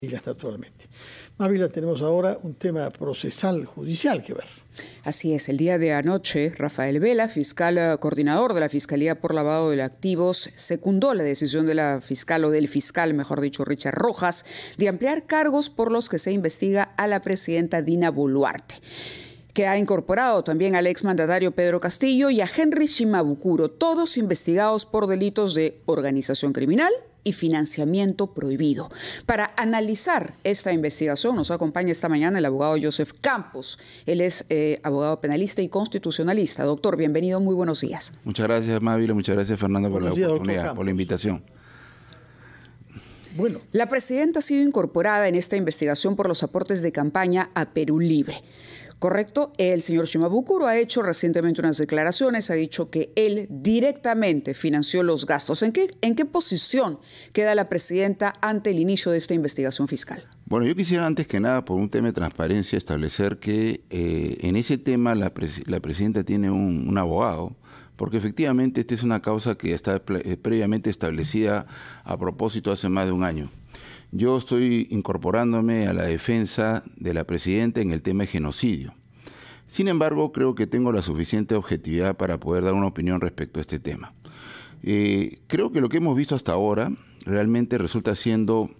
Naturalmente. Mávila, tenemos ahora un tema procesal judicial que ver. Así es, el día de anoche, Rafael Vela, fiscal coordinador de la Fiscalía por Lavado de Activos, secundó la decisión de la fiscal, o del fiscal, mejor dicho, Richard Rojas, de ampliar cargos por los que se investiga a la presidenta Dina Boluarte, que ha incorporado también al exmandatario Pedro Castillo y a Henry Shimabukuro, todos investigados por delitos de organización criminal y financiamiento prohibido. Para analizar esta investigación nos acompaña esta mañana el abogado Joseph Campos. Él es abogado penalista y constitucionalista. Doctor, bienvenido, muy buenos días. Muchas gracias, Mávila, muchas gracias, Fernando, por la oportunidad, por la invitación. Bueno. La presidenta ha sido incorporada en esta investigación por los aportes de campaña a Perú Libre. ¿Correcto? El señor Shimabukuro ha hecho recientemente unas declaraciones, ha dicho que él directamente financió los gastos. ¿En qué posición queda la presidenta ante el inicio de esta investigación fiscal? Bueno, yo quisiera antes que nada, por un tema de transparencia, establecer que en ese tema la presidenta tiene un abogado, porque efectivamente esta es una causa que está previamente establecida a propósito hace más de un año. Yo estoy incorporándome a la defensa de la presidenta en el tema de genocidio. Sin embargo, creo que tengo la suficiente objetividad para poder dar una opinión respecto a este tema. Creo que lo que hemos visto hasta ahora realmente resulta siendo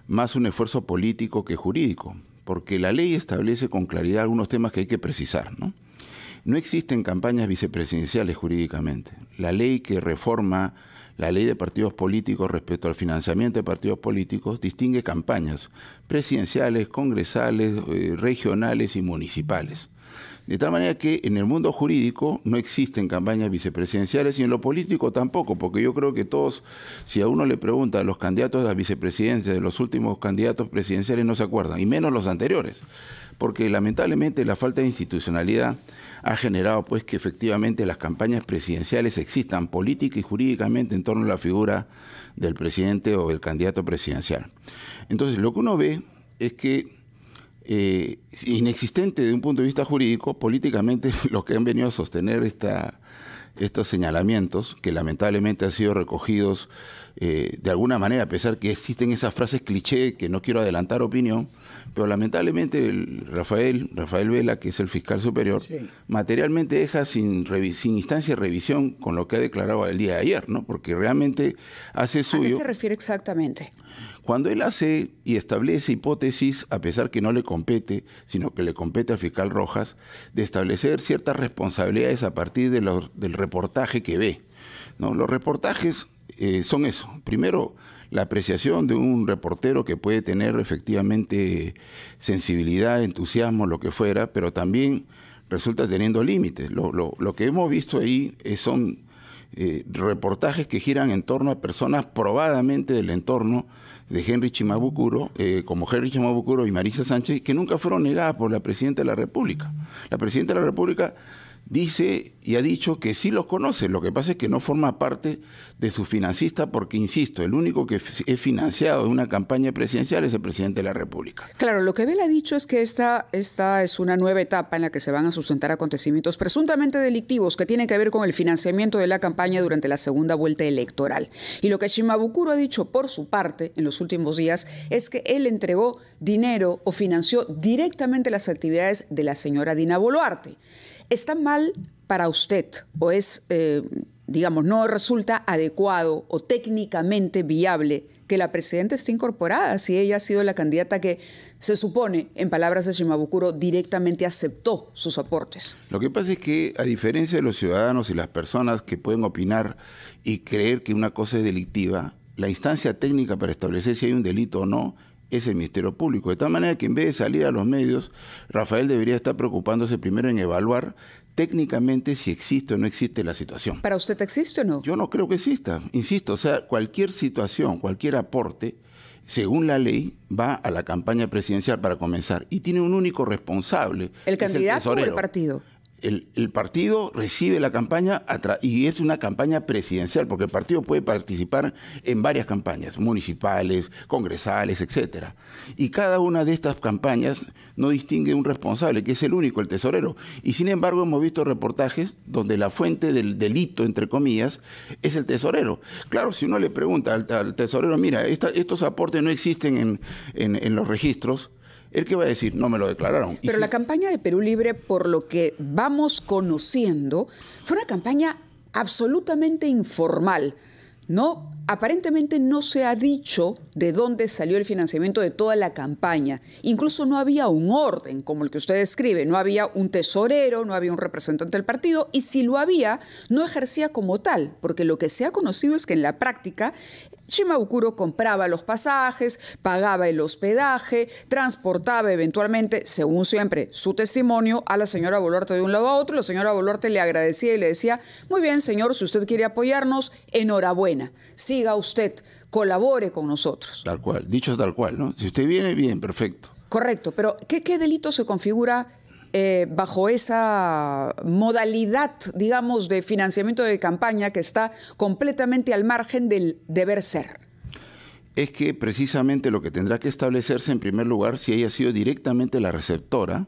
más un esfuerzo político que jurídico, porque la ley establece con claridad algunos temas que hay que precisar, ¿no? No existen campañas vicepresidenciales jurídicamente. La ley que reforma la ley de partidos políticos respecto al financiamiento de partidos políticos distingue campañas presidenciales, congresales, regionales y municipales. De tal manera que en el mundo jurídico no existen campañas vicepresidenciales y en lo político tampoco, porque yo creo que todos, si a uno le pregunta a los candidatos a la vicepresidencia de los últimos candidatos presidenciales, no se acuerdan, y menos los anteriores, porque lamentablemente la falta de institucionalidad ha generado pues que efectivamente las campañas presidenciales existan política y jurídicamente en torno a la figura del presidente o del candidato presidencial. Entonces lo que uno ve es que inexistente de un punto de vista jurídico, políticamente lo que han venido a sostener estos señalamientos, que lamentablemente han sido recogidos de alguna manera, a pesar que existen esas frases cliché, que no quiero adelantar opinión, pero lamentablemente Rafael Vela, que es el fiscal superior, sí, materialmente deja sin instancia de revisión con lo que ha declarado el día de ayer, ¿no? Porque realmente hace suyo... ¿A qué se refiere exactamente? Cuando él hace y establece hipótesis, a pesar que no le compete, sino que le compete al fiscal Rojas, de establecer ciertas responsabilidades a partir del reportaje que ve, ¿no? Los reportajes son eso. Primero, la apreciación de un reportero que puede tener efectivamente sensibilidad, entusiasmo, lo que fuera, pero también resulta teniendo límites. Lo que hemos visto ahí son reportajes que giran en torno a personas probadamente del entorno de Henry Shimabukuro, como Henry Shimabukuro y Marisa Sánchez, que nunca fueron negadas por la Presidenta de la República. La Presidenta de la República dice y ha dicho que sí los conoce, lo que pasa es que no forma parte de su financista porque, insisto, el único que es financiado en una campaña presidencial es el presidente de la República. Claro, lo que Vela ha dicho es que esta es una nueva etapa en la que se van a sustentar acontecimientos presuntamente delictivos que tienen que ver con el financiamiento de la campaña durante la segunda vuelta electoral. Y lo que Shimabukuro ha dicho por su parte en los últimos días es que él entregó dinero o financió directamente las actividades de la señora Dina Boluarte. ¿Está mal para usted o es, digamos, no resulta adecuado o técnicamente viable que la presidenta esté incorporada si ella ha sido la candidata que se supone, en palabras de Shimabukuro, directamente aceptó sus aportes? Lo que pasa es que, a diferencia de los ciudadanos y las personas que pueden opinar y creer que una cosa es delictiva, la instancia técnica para establecer si hay un delito o no es el Ministerio Público. De tal manera que en vez de salir a los medios, Rafael debería estar preocupándose primero en evaluar técnicamente si existe o no existe la situación. ¿Para usted existe o no? Yo no creo que exista. Insisto, o sea, cualquier situación, cualquier aporte, según la ley, va a la campaña presidencial para comenzar y tiene un único responsable. ¿El candidato o el partido? El partido recibe la campaña y es una campaña presidencial, porque el partido puede participar en varias campañas, municipales, congresales, etcétera. Y cada una de estas campañas no distingue un responsable, que es el único, el tesorero. Y sin embargo hemos visto reportajes donde la fuente del delito, entre comillas, es el tesorero. Claro, si uno le pregunta al tesorero, mira, estos aportes no existen en los registros, ¿él qué va a decir? No me lo declararon. Pero la campaña de Perú Libre, por lo que vamos conociendo, fue una campaña absolutamente informal, ¿no? Aparentemente no se ha dicho de dónde salió el financiamiento de toda la campaña. Incluso no había un orden, como el que usted describe. No había un tesorero, no había un representante del partido, y si lo había, no ejercía como tal, porque lo que se ha conocido es que en la práctica Shimabukuro compraba los pasajes, pagaba el hospedaje, transportaba eventualmente, según siempre su testimonio, a la señora Boluarte de un lado a otro. La señora Boluarte le agradecía y le decía, muy bien, señor, si usted quiere apoyarnos, enhorabuena, siga usted, colabore con nosotros. Tal cual, dicho tal cual, ¿no? Si usted viene, bien, perfecto. Correcto, pero ¿qué delito se configura bajo esa modalidad, digamos, de financiamiento de campaña que está completamente al margen del deber ser? Es que precisamente lo que tendrá que establecerse en primer lugar, si ella ha sido directamente la receptora,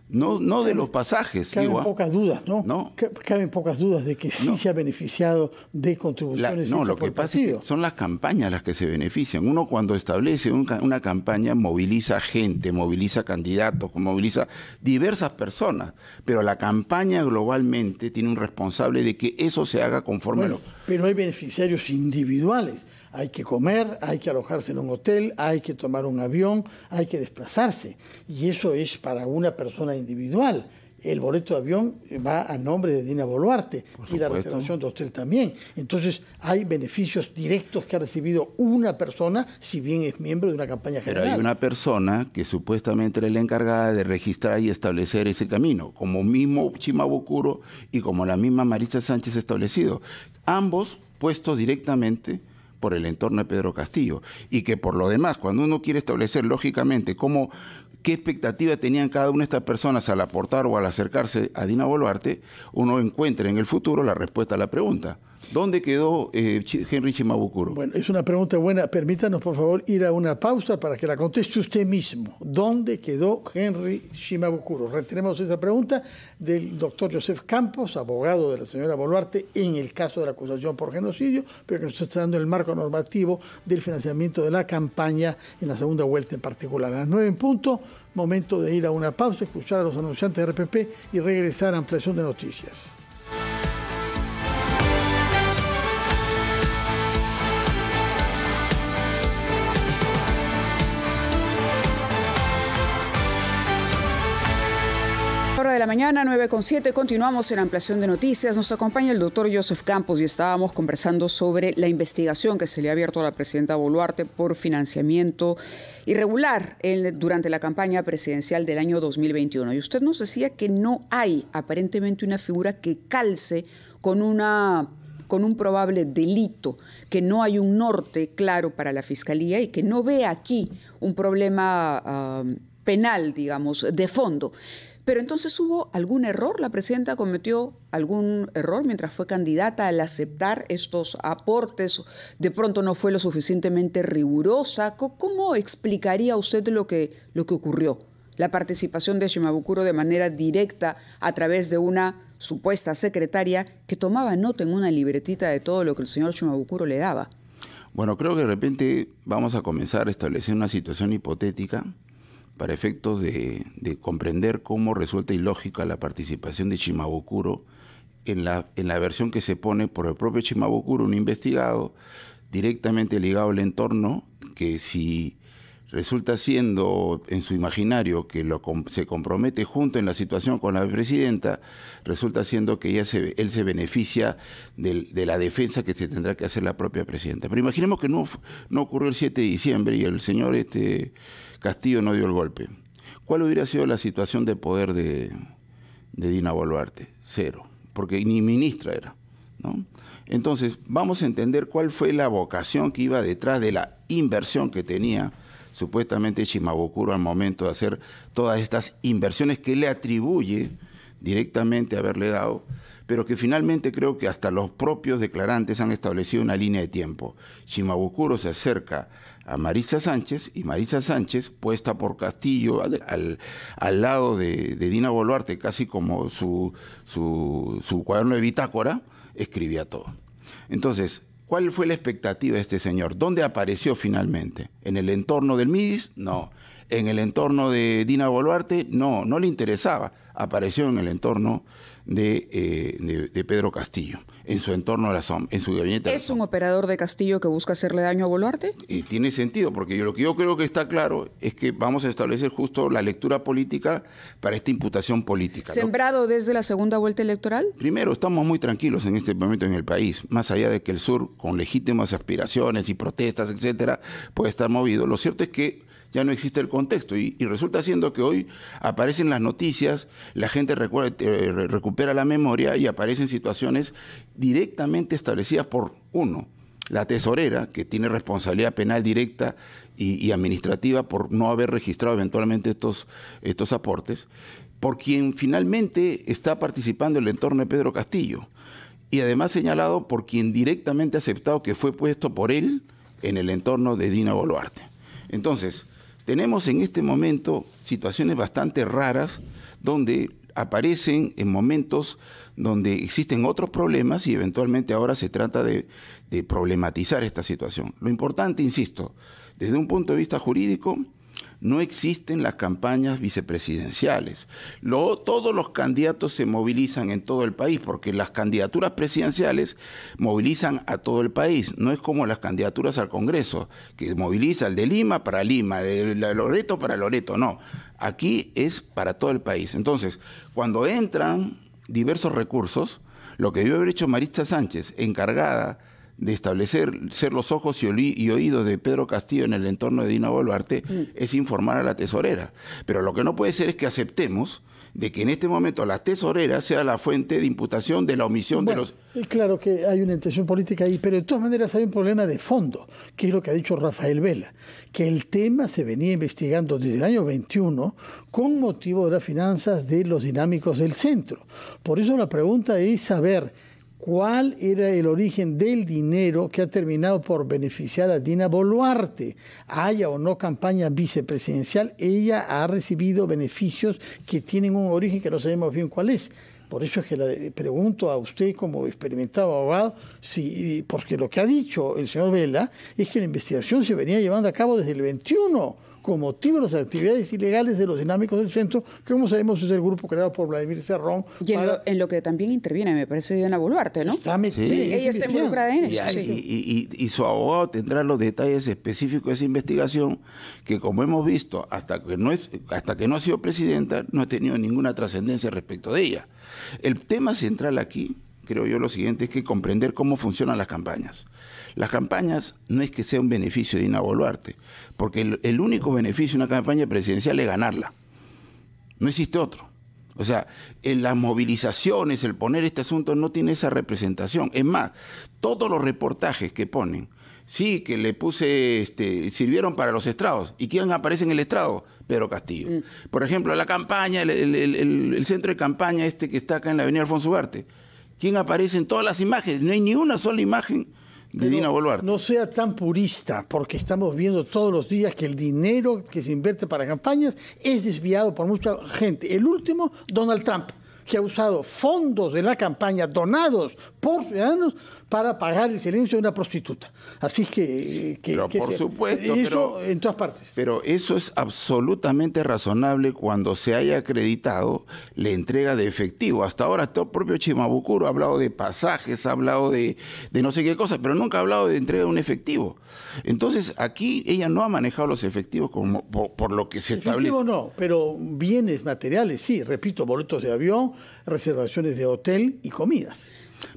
no de los pasajes. Caben pocas dudas, ¿no? No. Caben pocas dudas de que sí se ha beneficiado de contribuciones hechas lo que por pasa es partido. que son las campañas las que se benefician. Uno cuando establece una campaña moviliza gente, moviliza candidatos, moviliza diversas personas, pero la campaña globalmente tiene un responsable de que eso se haga conforme pero hay beneficiarios individuales. Hay que comer, hay que alojarse en un hotel, hay que tomar un avión, hay que desplazarse. Y eso es para una persona individual. El boleto de avión va a nombre de Dina Boluarte y la reservación de hotel también. Entonces hay beneficios directos que ha recibido una persona, si bien es miembro de una campaña general. Pero hay una persona que supuestamente era la encargada de registrar y establecer ese camino, como mismo Shimabukuro y como la misma Maritza Sánchez establecido. Ambos puestos directamente por el entorno de Pedro Castillo, y que por lo demás, cuando uno quiere establecer lógicamente qué expectativa tenían cada una de estas personas al aportar o al acercarse a Dina Boluarte, uno encuentra en el futuro la respuesta a la pregunta. ¿Dónde quedó Henry Shimabukuro? Bueno, es una pregunta buena. Permítanos, por favor, ir a una pausa para que la conteste usted mismo. ¿Dónde quedó Henry Shimabukuro? Retenemos esa pregunta del doctor Joseph Campos, abogado de la señora Boluarte, en el caso de la acusación por genocidio, pero que nos está dando el marco normativo del financiamiento de la campaña en la segunda vuelta en particular. A las 9 en punto, momento de ir a una pausa, escuchar a los anunciantes de RPP y regresar a ampliación de noticias. Hora de la mañana, 9:07, continuamos en ampliación de noticias. Nos acompaña el doctor Joseph Campos y estábamos conversando sobre la investigación que se le ha abierto a la presidenta Boluarte por financiamiento irregular durante la campaña presidencial del año 2021. Y usted nos decía que no hay aparentemente una figura que calce con un probable delito, que no hay un norte claro para la Fiscalía y que no ve aquí un problema penal, digamos, de fondo. Pero entonces, ¿hubo algún error? ¿La presidenta cometió algún error mientras fue candidata al aceptar estos aportes? ¿De pronto no fue lo suficientemente rigurosa? ¿Cómo explicaría usted lo que ocurrió? La participación de Shimabukuro de manera directa a través de una supuesta secretaria que tomaba nota en una libretita de todo lo que el señor Shimabukuro le daba. Bueno, creo que de repente vamos a comenzar a establecer una situación hipotética para efectos de comprender cómo resulta ilógica la participación de Shimabukuro en la versión que se pone por el propio Shimabukuro, un investigado directamente ligado al entorno, que si resulta siendo en su imaginario que se compromete junto en la situación con la presidenta, resulta siendo que él se beneficia de la defensa que se tendrá que hacer la propia presidenta. Pero imaginemos que no ocurrió el 7 de diciembre y el señor Castillo no dio el golpe. ¿Cuál hubiera sido la situación de poder de Dina Boluarte? Cero, porque ni ministra era, ¿no? Entonces, vamos a entender cuál fue la vocación que iba detrás de la inversión que tenía supuestamente Shimabukuro al momento de hacer todas estas inversiones que le atribuye directamente haberle dado, pero que finalmente creo que hasta los propios declarantes han establecido una línea de tiempo. Shimabukuro se acerca a Maritza Sánchez, y Maritza Sánchez, puesta por Castillo al lado de Dina Boluarte, casi como su cuaderno de bitácora, escribía todo. Entonces, ¿cuál fue la expectativa de este señor? ¿Dónde apareció finalmente? ¿En el entorno del MIDIS? No. ¿En el entorno de Dina Boluarte? No, no le interesaba. Apareció en el entorno de Pedro Castillo, en su entorno de en su gabinete. ¿Es un operador de Castillo que busca hacerle daño a Boluarte? Y tiene sentido, porque lo que yo creo que está claro es que vamos a establecer justo la lectura política para esta imputación política. ¿Sembrado desde la segunda vuelta electoral? Primero, estamos muy tranquilos en este momento en el país, más allá de que el sur, con legítimas aspiraciones y protestas, etcétera, puede estar movido. Lo cierto es que ya no existe el contexto y resulta siendo que hoy aparecen las noticias, la gente recupera la memoria y aparecen situaciones directamente establecidas por uno, la tesorera, que tiene responsabilidad penal directa y administrativa por no haber registrado eventualmente estos aportes, por quien finalmente está participando en el entorno de Pedro Castillo y además señalado por quien directamente ha aceptado que fue puesto por él en el entorno de Dina Boluarte. Entonces, tenemos en este momento situaciones bastante raras donde aparecen en momentos donde existen otros problemas y eventualmente ahora se trata de problematizar esta situación. Lo importante, insisto, desde un punto de vista jurídico, no existen las campañas vicepresidenciales. Todos los candidatos se movilizan en todo el país porque las candidaturas presidenciales movilizan a todo el país. No es como las candidaturas al Congreso, que moviliza el de Lima para Lima, de Loreto para Loreto. No, aquí es para todo el país. Entonces, cuando entran diversos recursos, lo que debió haber hecho Maritza Sánchez, encargada de establecer, ser los ojos y oídos de Pedro Castillo en el entorno de Dina Boluarte, es informar a la tesorera. Pero lo que no puede ser es que aceptemos de que en este momento la tesorera sea la fuente de imputación de la omisión de los... Claro que hay una intención política ahí, pero de todas maneras hay un problema de fondo, que es lo que ha dicho Rafael Vela, que el tema se venía investigando desde el año 21 con motivo de las finanzas de los dinámicos del centro. Por eso la pregunta es saber ¿cuál era el origen del dinero que ha terminado por beneficiar a Dina Boluarte? Haya o no campaña vicepresidencial, ella ha recibido beneficios que tienen un origen que no sabemos bien cuál es. Por eso es que le pregunto a usted como experimentado abogado, porque lo que ha dicho el señor Vela es que la investigación se venía llevando a cabo desde el 21 con motivo de las actividades ilegales de los dinámicos del centro, que como sabemos es el grupo creado por Vladimir Cerrón. Y en lo que también interviene, me parece, Dina Boluarte, ¿no? Sí, ella está involucrada en eso. Y su abogado tendrá los detalles específicos de esa investigación, que como hemos visto, hasta que no ha sido presidenta, no ha tenido ninguna trascendencia respecto de ella. El tema central aquí, creo yo, lo siguiente, es que comprender cómo funcionan las campañas. Las campañas no es que sea un beneficio de Dina Boluarte, porque el único beneficio de una campaña presidencial es ganarla. No existe otro. O sea, en las movilizaciones, el poner este asunto no tiene esa representación. Es más, todos los reportajes que ponen, sí, que le puse, sirvieron para los estrados. ¿Y quién aparece en el estrado? Pedro Castillo. Por ejemplo, la campaña, el centro de campaña que está acá en la avenida Alfonso Ugarte. ¿Quién aparece en todas las imágenes? No hay ni una sola imagen de Dina Boluarte. No sea tan purista, porque estamos viendo todos los días que el dinero que se invierte para campañas es desviado por mucha gente. El último, Donald Trump, que ha usado fondos de la campaña donados por ciudadanos para pagar el silencio de una prostituta. Así que por supuesto, eso en todas partes. Pero eso es absolutamente razonable cuando se haya acreditado la entrega de efectivo. Hasta ahora, el propio Shimabukuro ha hablado de pasajes, ha hablado de no sé qué cosa, pero nunca ha hablado de entrega de un efectivo. Entonces, aquí ella no ha manejado los efectivos como por lo que se establece. Efectivo no, pero bienes materiales sí. Repito, boletos de avión, reservaciones de hotel y comidas.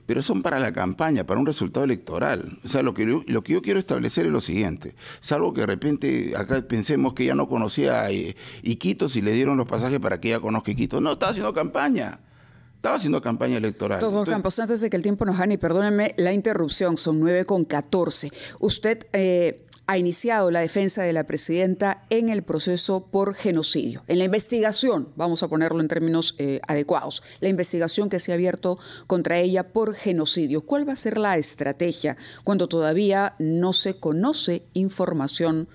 Pero son para la campaña, para un resultado electoral. O sea, lo que yo quiero establecer es lo siguiente. Salvo que de repente acá pensemos que ella no conocía a Iquitos y le dieron los pasajes para que ella conozca Iquitos. No, estaba haciendo campaña. Estaba haciendo campaña electoral. Doctor Campos, antes de que el tiempo nos gane, perdónenme la interrupción, son 9:14. Usted ha iniciado la defensa de la presidenta en el proceso por genocidio, en la investigación, vamos a ponerlo en términos adecuados, la investigación que se ha abierto contra ella por genocidio. ¿Cuál va a ser la estrategia cuando todavía no se conoce información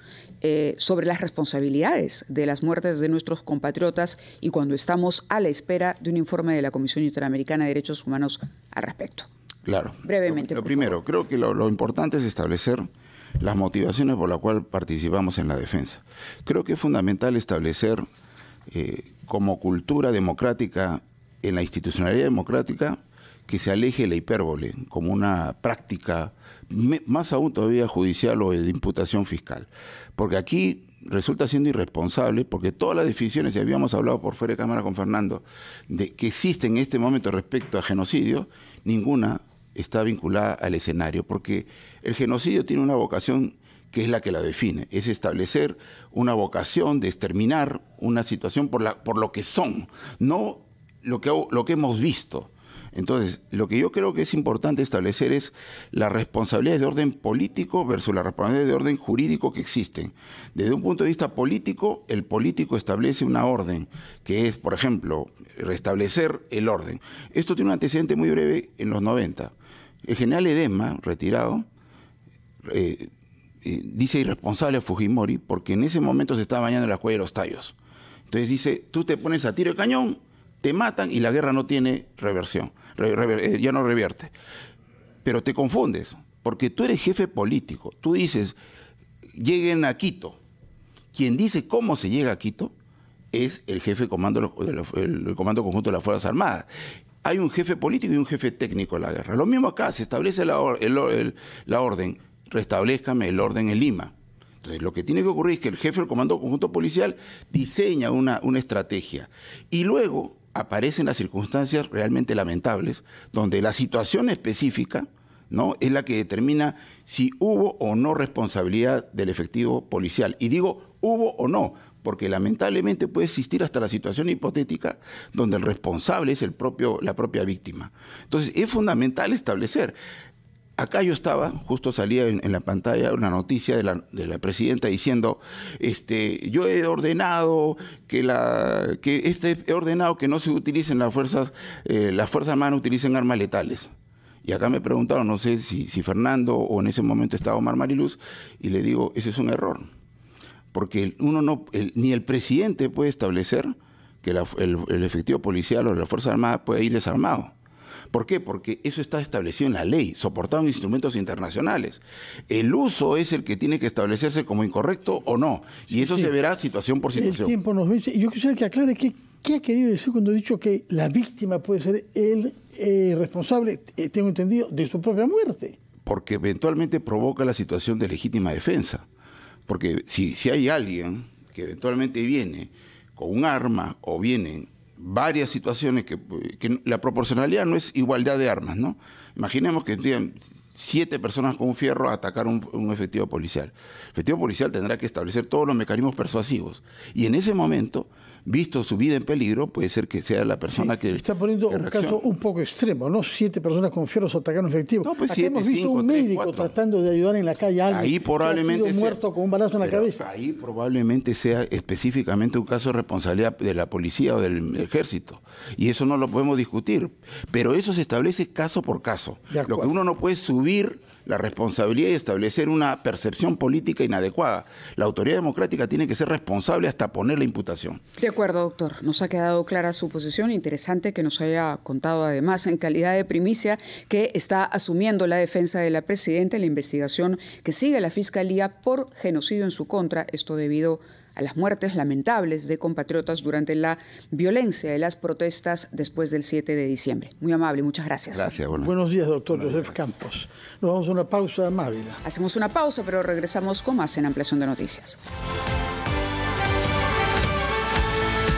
sobre las responsabilidades de las muertes de nuestros compatriotas y cuando estamos a la espera de un informe de la Comisión Interamericana de Derechos Humanos al respecto? Claro. Brevemente. Lo primero, creo que lo importante es establecer las motivaciones por las cuales participamos en la defensa. Creo que es fundamental establecer como cultura democrática, en la institucionalidad democrática, que se aleje la hipérbole como una práctica, más aún todavía judicial o de imputación fiscal. Porque aquí resulta siendo irresponsable, porque todas las definiciones, y habíamos hablado por fuera de cámara con Fernando, de que existen en este momento respecto a genocidio, ninguna está vinculada al escenario, porque el genocidio tiene una vocación que es la que la define, es establecer una vocación de exterminar una situación por lo que son, no lo que hemos visto. Entonces, lo que yo creo que es importante establecer es las responsabilidades de orden político versus las responsabilidades de orden jurídico que existen. Desde un punto de vista político, el político establece una orden, que es, por ejemplo, restablecer el orden. Esto tiene un antecedente muy breve en los 90. El general Ledesma, retirado, dice irresponsable a Fujimori porque en ese momento se estaba bañando en la cueva de los tallos. Entonces dice, tú te pones a tiro de cañón, te matan y la guerra no tiene reversión, ya no revierte. Pero te confundes, porque tú eres jefe político. Tú dices, lleguen a Quito. Quien dice cómo se llega a Quito es el jefe el Comando Conjunto de las Fuerzas Armadas. Hay un jefe político y un jefe técnico de la guerra. Lo mismo acá, se establece la orden, restablezcame el orden en Lima. Entonces, lo que tiene que ocurrir es que el jefe del Comando Conjunto Policial diseña una estrategia y luego aparecen las circunstancias realmente lamentables donde la situación específica, ¿no?, es la que determina si hubo o no responsabilidad del efectivo policial. Y digo hubo o no, porque lamentablemente puede existir hasta la situación hipotética donde el responsable es la propia víctima. Entonces, es fundamental establecer. Acá yo estaba, justo salía en la pantalla una noticia de la presidenta diciendo, yo he ordenado que no se utilicen las fuerzas armadas no utilicen armas letales. Y acá me preguntaron, no sé si Fernando o en ese momento estaba Omar Mariluz, y le digo, ese es un error. Porque ni el presidente puede establecer que el efectivo policial o la Fuerza Armada puede ir desarmado. ¿Por qué? Porque eso está establecido en la ley, soportado en instrumentos internacionales. El uso es el que tiene que establecerse como incorrecto o no. Y eso se verá situación por situación. El tiempo nos vence. Yo quisiera que aclare qué ha querido decir cuando ha dicho que la víctima puede ser el responsable, tengo entendido, de su propia muerte. Porque eventualmente provoca la situación de legítima defensa. Porque si hay alguien que eventualmente viene con un arma o vienen varias situaciones que la proporcionalidad no es igualdad de armas, ¿no? Imaginemos que tienen 7 personas con un fierro a atacar un efectivo policial. El efectivo policial tendrá que establecer todos los mecanismos persuasivos. Y en ese momento, visto su vida en peligro, puede ser que sea la persona que está poniendo un caso un poco extremo, ¿no? 7 personas con fierros atacaron efectivo. No, pues aquí 7, hemos visto 5, un 3, médico 4. tratando de ayudar en la calle a alguien ahí probablemente que ha sido muerto con un balazo en la cabeza. Ahí probablemente sea específicamente un caso de responsabilidad de la policía o del ejército. Y eso no lo podemos discutir. Pero eso se establece caso por caso. Lo que uno no puede subir la responsabilidad y establecer una percepción política inadecuada. La autoridad democrática tiene que ser responsable hasta poner la imputación. De acuerdo, doctor. Nos ha quedado clara su posición. Interesante que nos haya contado además en calidad de primicia que está asumiendo la defensa de la presidenta en la investigación que sigue la Fiscalía por genocidio en su contra. Esto debido a las muertes lamentables de compatriotas durante la violencia de las protestas después del 7 de diciembre. Muy amable, muchas gracias. Gracias. Buenos días, doctor Joseph Campos. Nos vamos a una pausa, Mávila. Hacemos una pausa, pero regresamos con más en Ampliación de Noticias.